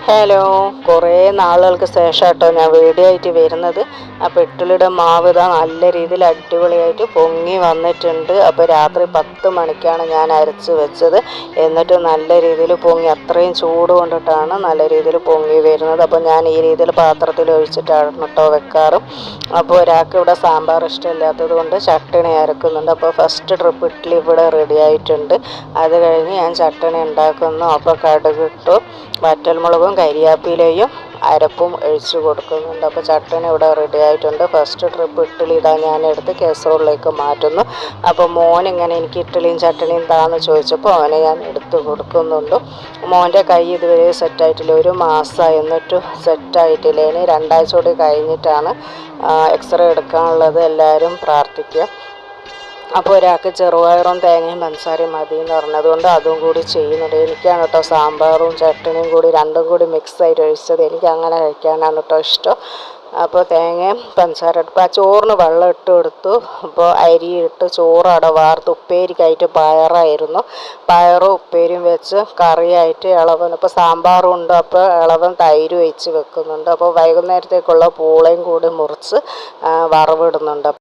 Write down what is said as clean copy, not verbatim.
Hello, കുറേ നാളുകൾക്ക് ശേഷം കേട്ടോ ഞാൻ വീഡിയോ ആയിട്ട് വരുന്നത്. അപ്പോൾ ഇഡ്ഡലിയുടെ മാവ് ഇതാ നല്ല രീതിയിൽ അടിപൊളിയായിട്ട് പൊങ്ങി വന്നിട്ടുണ്ട്. അപ്പോൾ രാത്രി 10 മണിക്കാണ് ഞാൻ അരച്ച് വെച്ചത്. എന്നിട്ട് നല്ല രീതിയിൽ പൊങ്ങി, അത്രയും ചൂട് കൊണ്ടിട്ടാണ് നല്ല രീതിയിൽ പൊങ്ങി വരുന്നത്. അപ്പോൾ ഞാൻ ഈ രീതിയിൽ പാത്രത്തിൽ ഒഴിച്ചിട്ടാണ് കേട്ടോ വെക്കാറ്. അപ്പോൾ ഒരാൾക്ക് ഇവിടെ സാമ്പാർ ഇഷ്ടമില്ലാത്തത് കൊണ്ട് ചട്ടണി അരക്കുന്നുണ്ട്. അപ്പോൾ ഫസ്റ്റ് ട്രിപ്പ് ഇഡ്ഡലി ഇവിടെ റെഡി ആയിട്ടുണ്ട്. അത് കഴിഞ്ഞ് ഞാൻ ചട്ടണി ഉണ്ടാക്കുന്നു. അപ്പോൾ കടുകിട്ടു, വറ്റൽമുളകും കരിയാപ്പിലയും അരപ്പും ഒഴിച്ച് കൊടുക്കുന്നുണ്ട്. അപ്പോൾ ചട്ടണി ഇവിടെ റെഡി ആയിട്ടുണ്ട്. ഫസ്റ്റ് ട്രിപ്പ് ഇഡ്ഡലി ഇതാ ഞാൻ എടുത്ത് കാസറോളിലേക്ക് മാറ്റുന്നു. അപ്പോൾ മോനിങ്ങനെ എനിക്ക് ഇഡ്ഡലിയും ചട്ടണിയും താന്ന് ചോദിച്ചപ്പോൾ അവനെ ഞാൻ എടുത്ത് കൊടുക്കുന്നുണ്ട്. മോൻ്റെ കൈ ഇതുവരെ സെറ്റായിട്ടില്ല, 1 മാസമായി, എന്നിട്ടും സെറ്റായിട്ടില്ല. ഇനി 2 ആഴ്ച കൂടി കഴിഞ്ഞിട്ടാണ് എക്സ്റേ എടുക്കാനുള്ളത്. എല്ലാവരും പ്രാർത്ഥിക്കുക. അപ്പോൾ ഒരാൾക്ക് ചെറുപയറും തേങ്ങയും പഞ്ചസാരയും മതി എന്ന് പറഞ്ഞതുകൊണ്ട് അതും കൂടി ചെയ്യുന്നുണ്ട്. എനിക്കാണ് കേട്ടോ സാമ്പാറും ചട്ടണിയും കൂടി രണ്ടും കൂടി മിക്സായിട്ട് ഒഴിച്ചത്. എനിക്ക് അങ്ങനെ കഴിക്കാനാണ് കേട്ടോ ഇഷ്ടം. അപ്പോൾ തേങ്ങയും പഞ്ചസാര ഇട്ട് ആ ചോറിന് വെള്ളം ഇട്ട് കൊടുത്തു. അപ്പോൾ അരി ഇട്ട് ചോറ് അവിടെ വാർത്ത്, ഉപ്പേരിക്കായിട്ട് പയറായിരുന്നു, പയറും ഉപ്പേരിയും വെച്ച് കറിയായിട്ട് ഇളവൻ. ഇപ്പോൾ സാമ്പാറും ഉണ്ട്, അപ്പോൾ ഇളവൻ തൈര് ഒഴിച്ച് വെക്കുന്നുണ്ട്. അപ്പോൾ വൈകുന്നേരത്തേക്കുള്ള പൂളയും കൂടി മുറിച്ച് വറവിടുന്നുണ്ട്.